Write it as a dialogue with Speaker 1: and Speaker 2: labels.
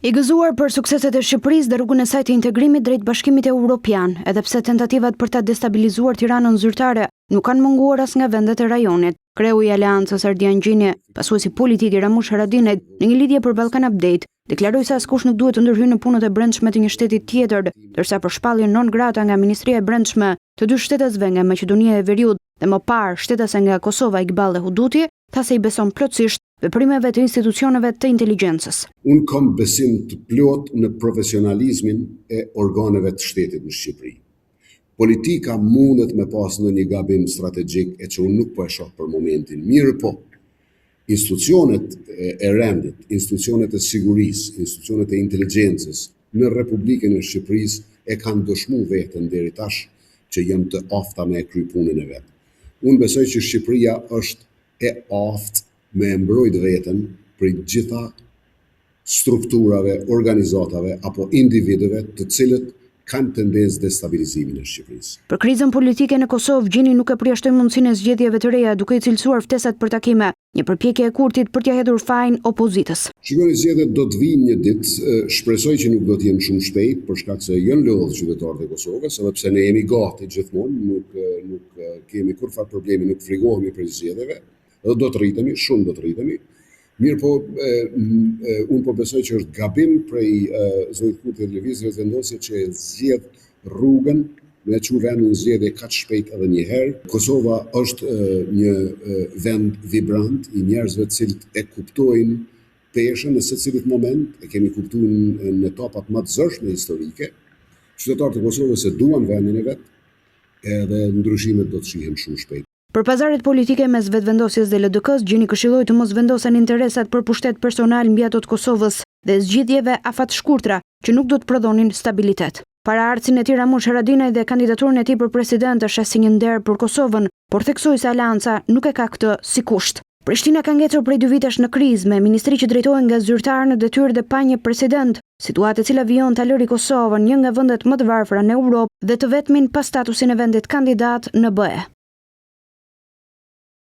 Speaker 1: I gëzuar për sukseset e Shqipërisë dhe rrugën e saj të integrimit drejt Bashkimit Evropian, edhe pse tentativat për ta destabilizuar Tiranën zyrtare nuk kanë munguar as nga vendet e rajonit. Kreu i Aleancës Ardian Gjini, pasuesi politik i Ramush Haradinajt, në një lidhje për Ballkan Update, deklaroi se askush nuk duhet të ndërhyjë në punët e brendshme të një shteti tjetër, ndërsa për shpalljen non grata nga Ministria e Brendshme të dy shtetasve nga Maqedonia e Veriut dhe më parë shtetase nga Kosova Iqbal dhe Huduti, tha se i beson plotësisht veprimeve të institucioneve të inteligjencës.
Speaker 2: Unë kam besim të plot në profesionalizmin e organeve të shtetit në Shqipëri. Politika mundet me pas në një gabim strategjik e që unë nuk po e shoh për momentin. Mirë po, institucionet e rendit, institucionet e sigurisë, institucionet e inteligjencës në Republikën e Shqipërisë e kanë dëshmu vetën deri tash që jam të afta me kry punën e vetë. Unë besoj që Shqipëria është e aftë me mbrojt veten për gjitha strukturave, organizatave apo individëve të cilët kanë tendencë destabilizimin e Shqipërisë.
Speaker 1: Për krizën politike në Kosovë, Gjini nuk e përjashtoi mundësinë e zgjedhjeve të reja, duke i cilësuar ftesat për takime, një përpjekje e Kurtit për t'ia hedhur fajin opozitës.
Speaker 2: Shikoni, zgjedhjet do të vinë një ditë, shpresoj që nuk do të jenë shumë shpejt, për shkak se janë lodhur qytetarët e Kosovës, edhe pse ne jemi gati gjithmonë, nuk kemi kurrë problemi, nuk frigohemi për zgjedhjeve. Dhe do të rritemi, shumë do të rritemi. Mirë po, unë po besoj që është gabim prej Zojt Kurti dhe Lëvizjes vendosje që e zgjedh rrugën me që vendin zgjedhje kaq shpejt edhe një herë. Kosova është një vend vibrant i njerëzve të cilët e kuptojnë peshën në secilit moment, e kemi kuptuar në etapat më të zërshme historike. Qytetarët e Kosovës e duan vendin e vet, edhe ndryshimet do të shihen shumë shpejt.
Speaker 1: Për pazaret politike mes vetëvendosjes dhe LDK-s, Gjini këshilloi të mos vendosen interesat për pushtet personal mbi ato të Kosovës dhe zgjidhjeve afat-shkurtra që nuk do të prodhonin stabilitet. Paraardhësin e tij Ramush Haradinaj dhe kandidaturën e tij për president është si një nder për Kosovën, por theksoi se Aleanca nuk e ka këtë si kusht. Prishtina ka ngecur prej 2 vitesh në krizë me ministri që drejtohen nga zyrtarë në detyrë dhe pa një president, situatë e cila vijon ta lëri Kosovën një nga vendet më të varfëra në Europë dhe të vetmin pa statusin e vendit kandidat në BE.